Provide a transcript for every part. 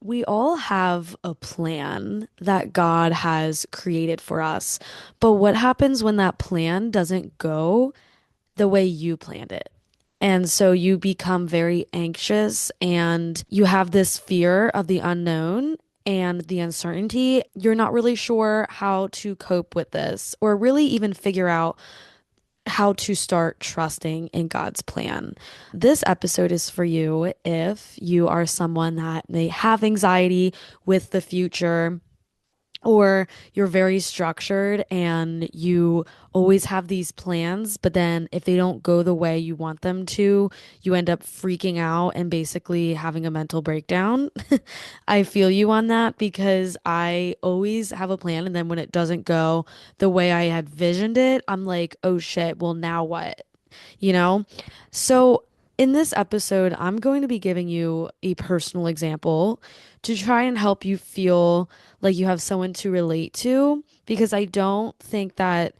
We all have a plan that God has created for us. But what happens when that plan doesn't go the way you planned it? And so you become very anxious and you have this fear of the unknown and the uncertainty. You're not really sure how to cope with this or really even figure out how to start trusting in God's plan. This episode is for you if you are someone that may have anxiety with the future, or you're very structured and you always have these plans, but then if they don't go the way you want them to, you end up freaking out and basically having a mental breakdown. I feel you on that because I always have a plan, and then when it doesn't go the way I had visioned it, I'm like, oh shit, well, now what? You know? So, in this episode, I'm going to be giving you a personal example to try and help you feel like you have someone to relate to, because I don't think that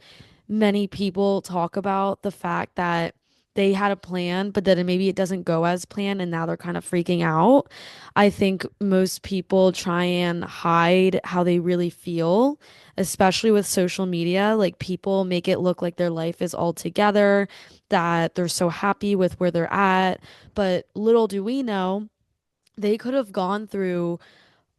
many people talk about the fact that they had a plan, but then maybe it doesn't go as planned and now they're kind of freaking out. I think most people try and hide how they really feel, especially with social media. Like people make it look like their life is all together, that they're so happy with where they're at. But little do we know, they could have gone through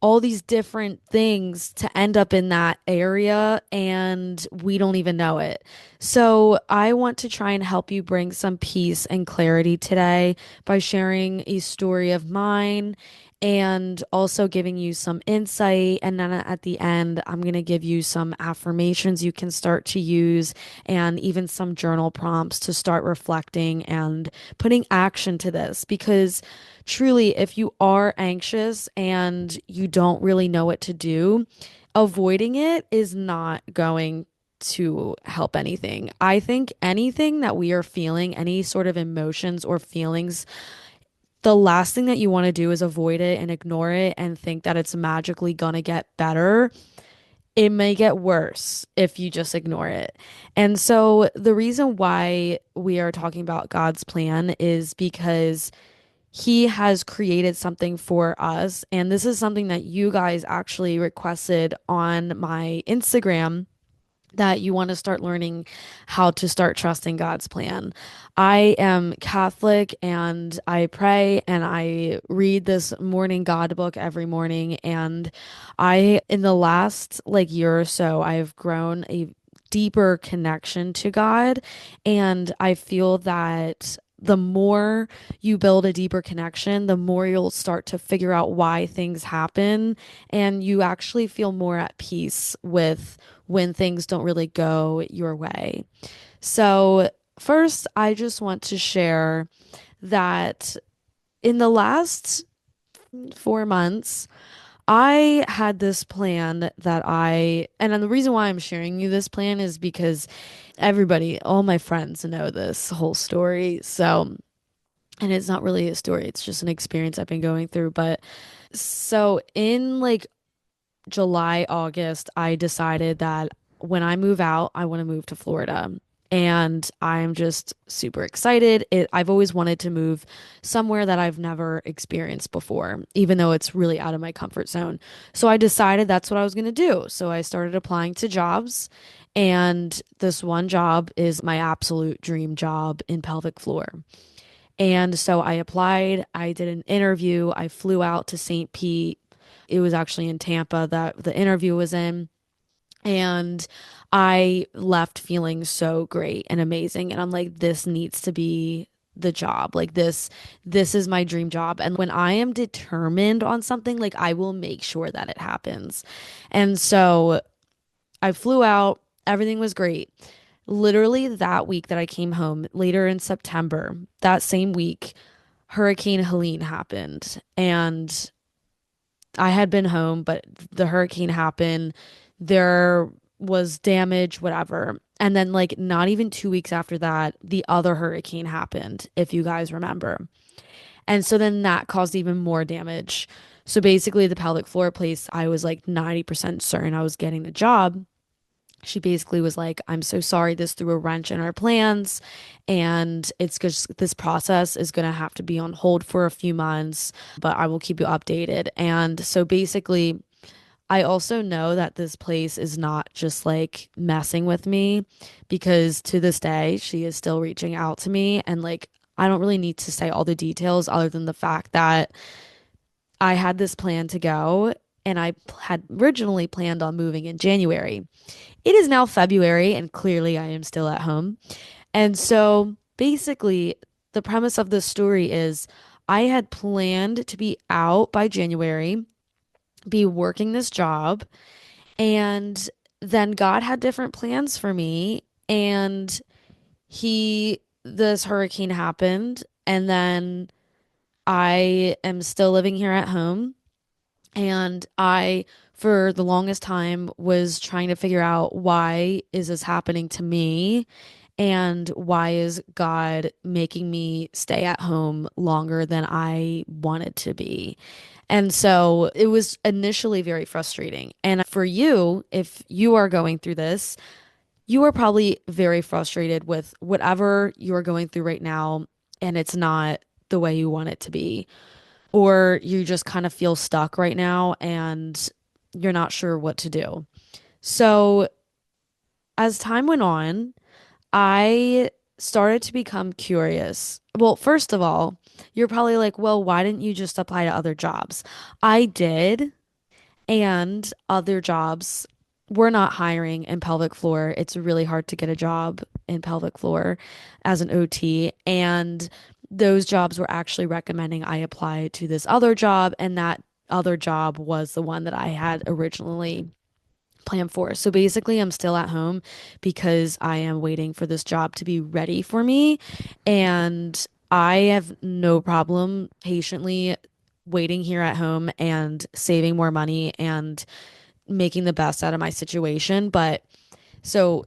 all these different things to end up in that area and we don't even know it. So, I want to try and help you bring some peace and clarity today by sharing a story of mine and also giving you some insight. And then at the end, I'm going to give you some affirmations you can start to use and even some journal prompts to start reflecting and putting action to this, because truly, if you are anxious and you don't really know what to do, avoiding it is not going to help anything. I think anything that we are feeling, any sort of emotions or feelings, the last thing that you want to do is avoid it and ignore it and think that it's magically gonna get better. It may get worse if you just ignore it. And so, the reason why we are talking about God's plan is because he has created something for us. And this is something that you guys actually requested on my Instagram, that you want to start learning how to start trusting God's plan. I am Catholic and I pray and I read this morning God book every morning. And in the last like year or so, I've grown a deeper connection to God. And I feel that the more you build a deeper connection, the more you'll start to figure out why things happen. And you actually feel more at peace with when things don't really go your way. So, first, I just want to share that in the last 4 months, I had this plan and then the reason why I'm sharing you this plan is because everybody, all my friends know this whole story. So, and it's not really a story, it's just an experience I've been going through. But so in like July, August, I decided that when I move out, I want to move to Florida. And I'm just super excited. I've always wanted to move somewhere that I've never experienced before, even though it's really out of my comfort zone. So I decided that's what I was going to do. So I started applying to jobs, and this one job is my absolute dream job in pelvic floor. And so I applied, I did an interview, I flew out to St. Pete. It was actually in Tampa that the interview was in. And I left feeling so great and amazing. And I'm like, this needs to be the job. Like this is my dream job. And when I am determined on something, like I will make sure that it happens. And so I flew out, everything was great. Literally that week that I came home, later in September, that same week, Hurricane Helene happened. And I had been home, but the hurricane happened. There was damage, whatever. And then, like, not even 2 weeks after that, the other hurricane happened, if you guys remember. And so then that caused even more damage. So basically, the pelvic floor place, I was like 90% certain I was getting the job. She basically was like, I'm so sorry, this threw a wrench in our plans, and it's just this process is going to have to be on hold for a few months, but I will keep you updated. And so basically, I also know that this place is not just like messing with me because to this day, she is still reaching out to me. And like, I don't really need to say all the details other than the fact that I had this plan to go and had originally planned on moving in January. It is now February, and clearly I am still at home. And so basically, the premise of this story is I had planned to be out by January, be working this job, and then God had different plans for me. And this hurricane happened, and then I am still living here at home. And I, for the longest time, was trying to figure out why is this happening to me? And why is God making me stay at home longer than I wanted to be? And so it was initially very frustrating. And for you, if you are going through this, you are probably very frustrated with whatever you're going through right now, and it's not the way you want it to be, or you just kind of feel stuck right now and you're not sure what to do. So, as time went on, I started to become curious. Well, first of all, you're probably like, well, why didn't you just apply to other jobs? I did, and other jobs were not hiring in pelvic floor. It's really hard to get a job in pelvic floor as an OT. And those jobs were actually recommending I apply to this other job. And that other job was the one that I had originally planned for. So basically, I'm still at home because I am waiting for this job to be ready for me. And I have no problem patiently waiting here at home and saving more money and making the best out of my situation. But so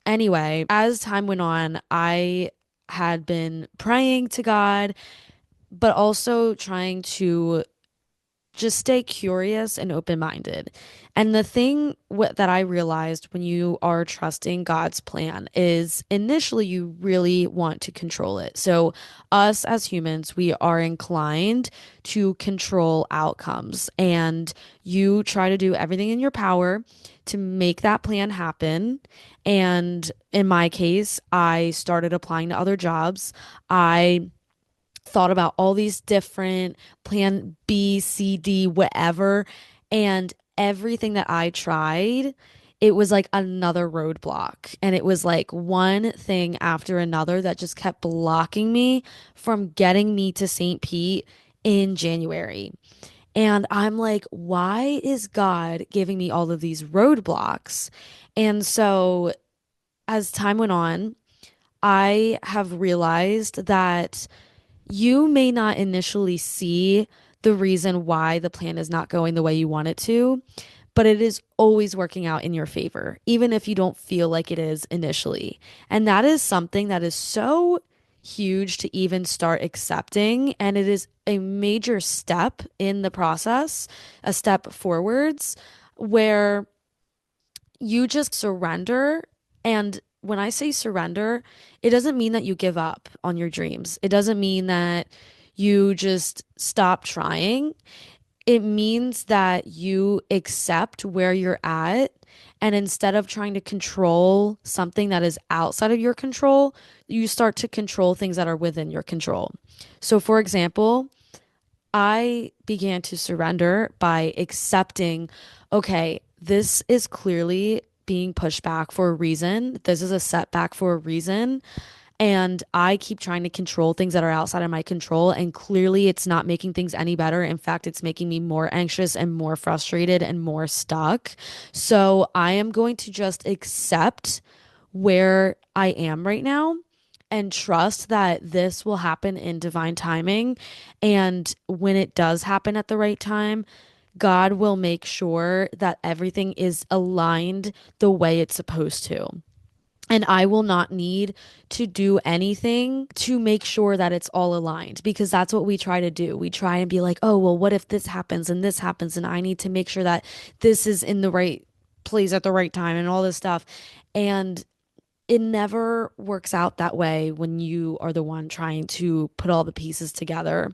anyway, as time went on, I had been praying to God, but also trying to just stay curious and open minded. And the thing that I realized when you are trusting God's plan is initially you really want to control it. So, us as humans, we are inclined to control outcomes, and you try to do everything in your power to make that plan happen. And in my case, I started applying to other jobs. I thought about all these different plan B, C, D, whatever. And everything that I tried, it was like another roadblock. And it was like one thing after another that just kept blocking me from getting me to St. Pete in January. And I'm like, why is God giving me all of these roadblocks? And so as time went on, I have realized that you may not initially see the reason why the plan is not going the way you want it to, but it is always working out in your favor, even if you don't feel like it is initially. And that is something that is so huge to even start accepting. And it is a major step in the process, a step forwards, where you just surrender. And when I say surrender, it doesn't mean that you give up on your dreams. It doesn't mean that you just stop trying. It means that you accept where you're at. And instead of trying to control something that is outside of your control, you start to control things that are within your control. So, for example, I began to surrender by accepting, okay, this is clearly being pushed back for a reason. This is a setback for a reason. And I keep trying to control things that are outside of my control. And clearly, it's not making things any better. In fact, it's making me more anxious and more frustrated and more stuck. So I am going to just accept where I am right now and trust that this will happen in divine timing. And when it does happen at the right time, God will make sure that everything is aligned the way it's supposed to. And I will not need to do anything to make sure that it's all aligned because that's what we try to do. We try and be like, oh, well, what if this happens and this happens? And I need to make sure that this is in the right place at the right time and all this stuff. And it never works out that way when you are the one trying to put all the pieces together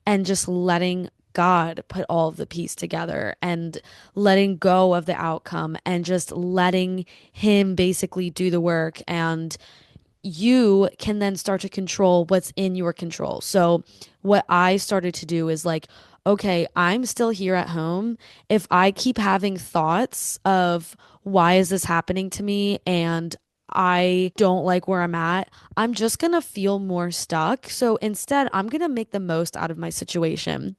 and just letting God put all of the piece together and letting go of the outcome and just letting Him basically do the work. And you can then start to control what's in your control. So, what I started to do is like, okay, I'm still here at home. If I keep having thoughts of why is this happening to me and I don't like where I'm at, I'm just gonna feel more stuck. So instead, I'm gonna make the most out of my situation.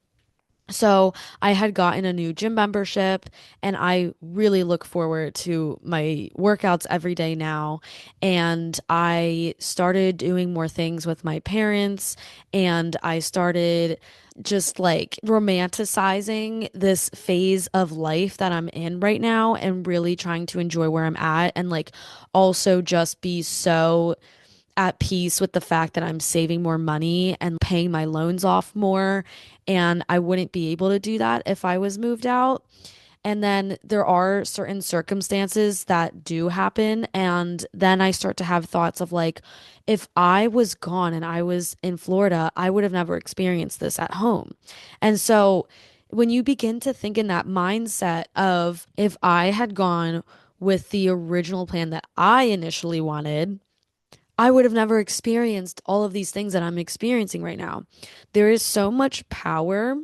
So I had gotten a new gym membership and I really look forward to my workouts every day now. And I started doing more things with my parents and I started just like romanticizing this phase of life that I'm in right now and really trying to enjoy where I'm at and like also just be so at peace with the fact that I'm saving more money and paying my loans off more. And I wouldn't be able to do that if I was moved out. And then there are certain circumstances that do happen. And then I start to have thoughts of like, if I was gone and I was in Florida, I would have never experienced this at home. And so when you begin to think in that mindset of if I had gone with the original plan that I initially wanted, I would have never experienced all of these things that I'm experiencing right now. There is so much power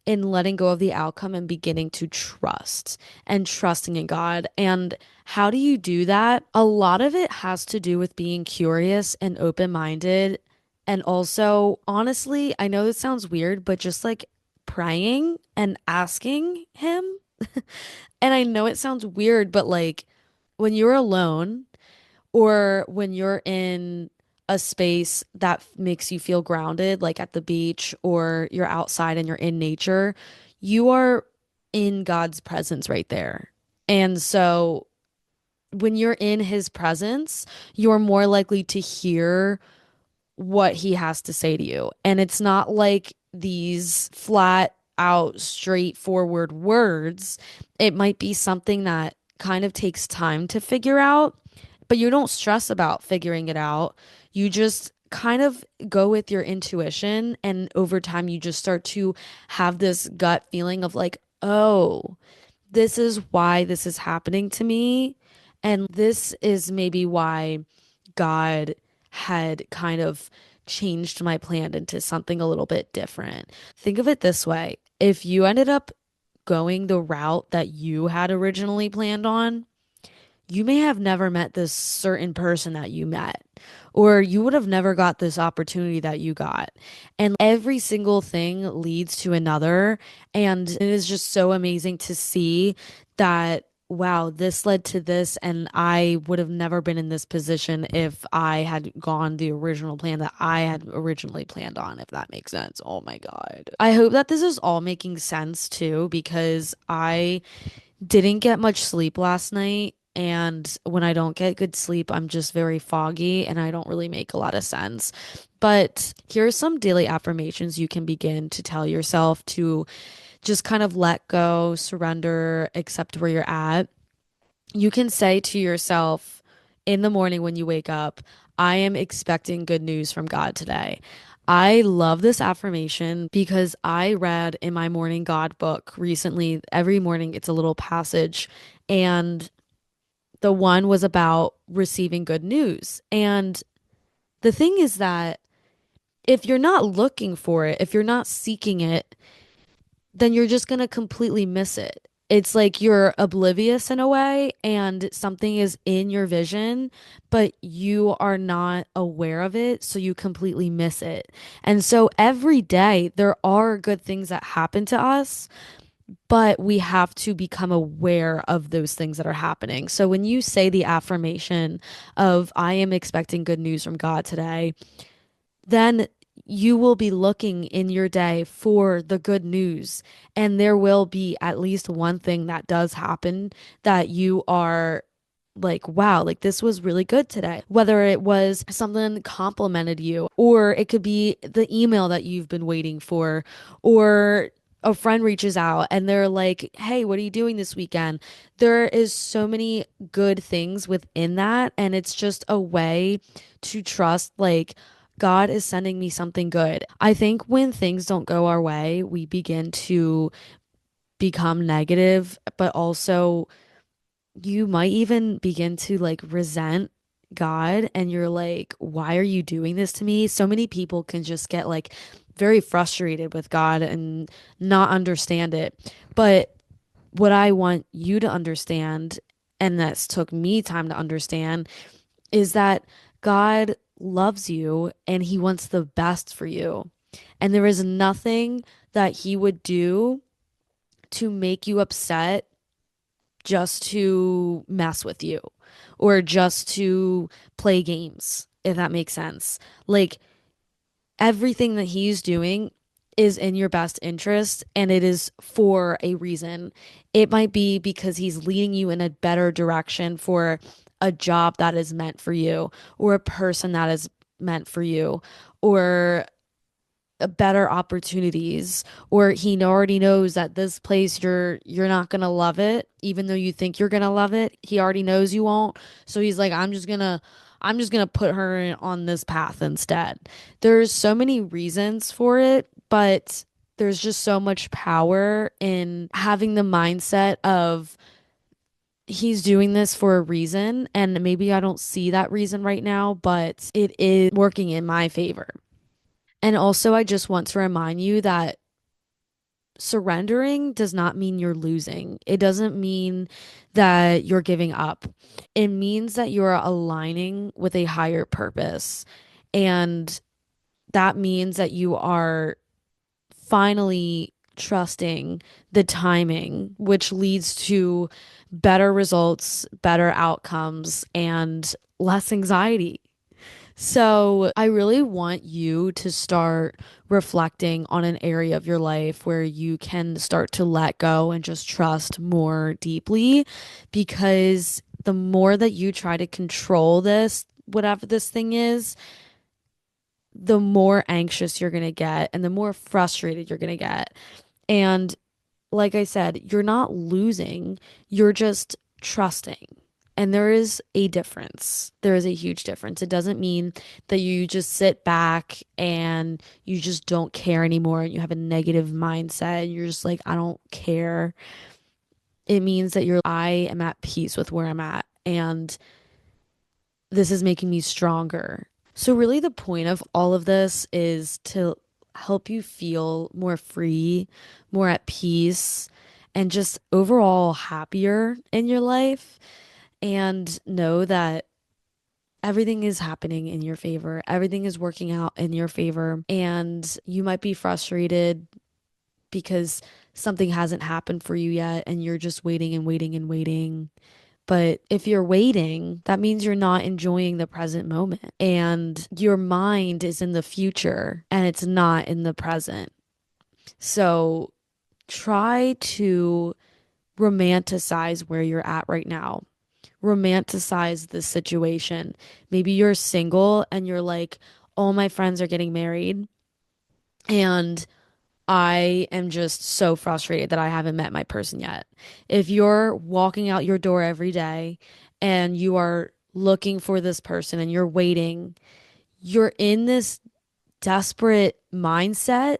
in letting go of the outcome and beginning to trust and trusting in God. And how do you do that? A lot of it has to do with being curious and open-minded. And also, honestly, I know this sounds weird, but just like praying and asking Him. And I know it sounds weird, but like when you're alone, or when you're in a space that makes you feel grounded, like at the beach or you're outside and you're in nature, you are in God's presence right there. And so when you're in His presence, you're more likely to hear what He has to say to you. And it's not like these flat out, straightforward words. It might be something that kind of takes time to figure out, but you don't stress about figuring it out. You just kind of go with your intuition. And over time, you just start to have this gut feeling of like, oh, this is why this is happening to me. And this is maybe why God had kind of changed my plan into something a little bit different. Think of it this way. If you ended up going the route that you had originally planned on, you may have never met this certain person that you met, or you would have never got this opportunity that you got. And every single thing leads to another. And it is just so amazing to see that, wow, this led to this. And I would have never been in this position if I had gone the original plan that I had originally planned on, if that makes sense. Oh my God. I hope that this is all making sense too, because I didn't get much sleep last night. And when I don't get good sleep, I'm just very foggy and I don't really make a lot of sense. But here are some daily affirmations you can begin to tell yourself to just kind of let go, surrender, accept where you're at. You can say to yourself in the morning when you wake up, I am expecting good news from God today. I love this affirmation because I read in my morning God book recently. Every morning it's a little passage, and the one was about receiving good news. And the thing is that if you're not looking for it, if you're not seeking it, then you're just going to completely miss it. It's like you're oblivious in a way, and something is in your vision, but you are not aware of it. So you completely miss it. And so every day there are good things that happen to us, but we have to become aware of those things that are happening. So when you say the affirmation of, I am expecting good news from God today, then you will be looking in your day for the good news. And there will be at least one thing that does happen that you are like, wow, like this was really good today. Whether it was something complimented you, or it could be the email that you've been waiting for, or a friend reaches out and they're like, "Hey, what are you doing this weekend?" There is so many good things within that, and it's just a way to trust like God is sending me something good. I think when things don't go our way, we begin to become negative, but also you might even begin to like resent God and you're like, why are you doing this to me? So many people can just get like very frustrated with God and not understand it. But what I want you to understand, and that's took me time to understand, is that God loves you and he wants the best for you. And there is nothing that he would do to make you upset just to mess with you or just to play games, if that makes sense. Like everything that he's doing is in your best interest and it is for a reason. It might be because he's leading you in a better direction for a job that is meant for you or a person that is meant for you or better opportunities or he already knows that this place you're not going to love it even though you think you're going to love it. He already knows you won't. So he's like I'm just going to put her on this path instead. There's so many reasons for it, but there's just so much power in having the mindset of he's doing this for a reason and maybe I don't see that reason right now, but it is working in my favor. And also, I just want to remind you that surrendering does not mean you're losing. It doesn't mean that you're giving up. It means that you're aligning with a higher purpose. And that means that you are finally trusting the timing, which leads to better results, better outcomes, and less anxiety. So, I really want you to start reflecting on an area of your life where you can start to let go and just trust more deeply because the more that you try to control this, whatever this thing is, the more anxious you're going to get and the more frustrated you're going to get. And like I said, you're not losing, you're just trusting. And there is a difference. There is a huge difference. It doesn't mean that you just sit back and you just don't care anymore and you have a negative mindset and you're just like, I don't care. It means that I am at peace with where I'm at and this is making me stronger. So, really, the point of all of this is to help you feel more free, more at peace, and just overall happier in your life. And know that everything is happening in your favor, everything is working out in your favor. And you might be frustrated because something hasn't happened for you yet, and you're just waiting and waiting and waiting. But if you're waiting, that means you're not enjoying the present moment. And your mind is in the future and it's not in the present. So try to romanticize where you're at right now. Romanticize the situation. Maybe you're single and you're like, all my friends are getting married. And I am just so frustrated that I haven't met my person yet. If you're walking out your door every day and you are looking for this person and you're waiting, you're in this desperate mindset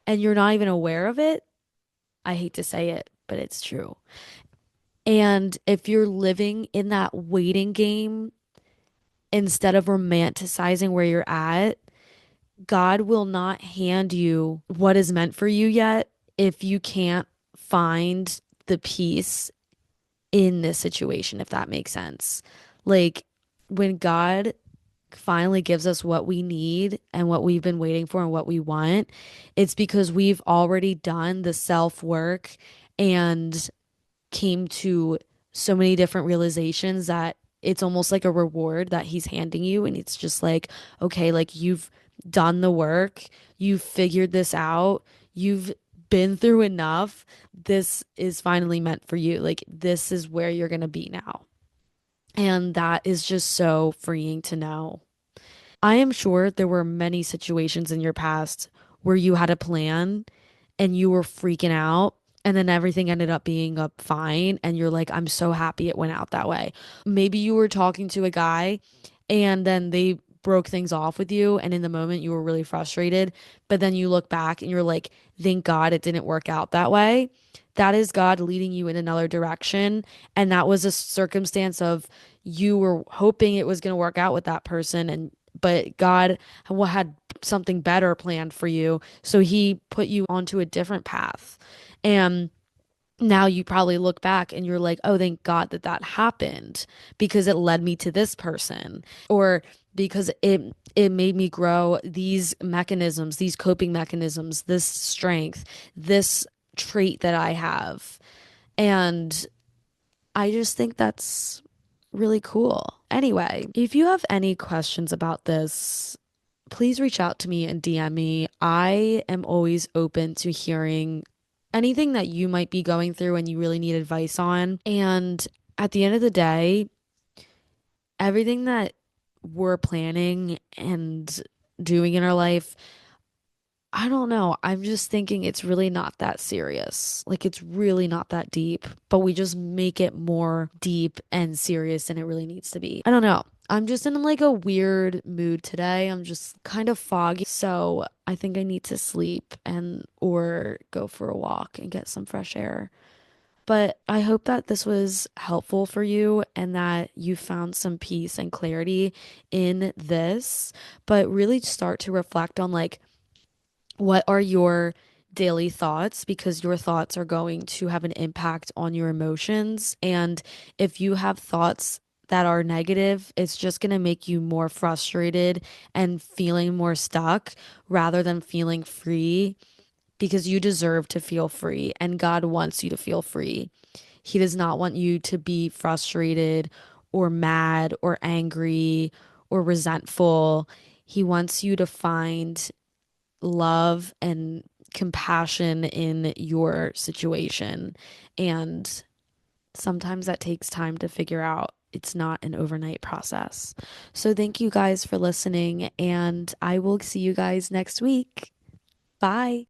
and you're not even aware of it. I hate to say it, but it's true. And if you're living in that waiting game instead of romanticizing where you're at, God will not hand you what is meant for you yet if you can't find the peace in this situation, if that makes sense. Like when God finally gives us what we need and what we've been waiting for and what we want, it's because we've already done the self work and came to so many different realizations that it's almost like a reward that he's handing you. And it's just like, okay, like you've done the work, you've figured this out, you've been through enough. This is finally meant for you. Like, this is where you're going to be now. And that is just so freeing to know. I am sure there were many situations in your past where you had a plan and you were freaking out. And then everything ended up being up fine. And you're like, I'm so happy it went out that way. Maybe you were talking to a guy and then they broke things off with you. And in the moment, you were really frustrated. But then you look back and you're like, thank God it didn't work out that way. That is God leading you in another direction. And that was a circumstance of you were hoping it was going to work out with that person. But God had something better planned for you. So he put you onto a different path. And now you probably look back and you're like, oh, thank God that that happened because it led me to this person, or because it made me grow these mechanisms, these coping mechanisms, this strength, this trait that I have. And I just think that's really cool. Anyway, if you have any questions about this, please reach out to me and DM me. I am always open to hearing anything that you might be going through and you really need advice on. And at the end of the day, everything that we're planning and doing in our life, I don't know. I'm just thinking it's really not that serious. Like, it's really not that deep, but we just make it more deep and serious than it really needs to be. I don't know. I'm just in like a weird mood today. I'm just kind of foggy. So I think I need to sleep and or go for a walk and get some fresh air. But I hope that this was helpful for you and that you found some peace and clarity in this, but really start to reflect on like, what are your daily thoughts? Because your thoughts are going to have an impact on your emotions. And if you have thoughts that are negative, it's just going to make you more frustrated and feeling more stuck rather than feeling free, because you deserve to feel free and God wants you to feel free. He does not want you to be frustrated or mad or angry or resentful. He wants you to find love and compassion in your situation. And sometimes that takes time to figure out. It's not an overnight process. So thank you guys for listening, and I will see you guys next week. Bye.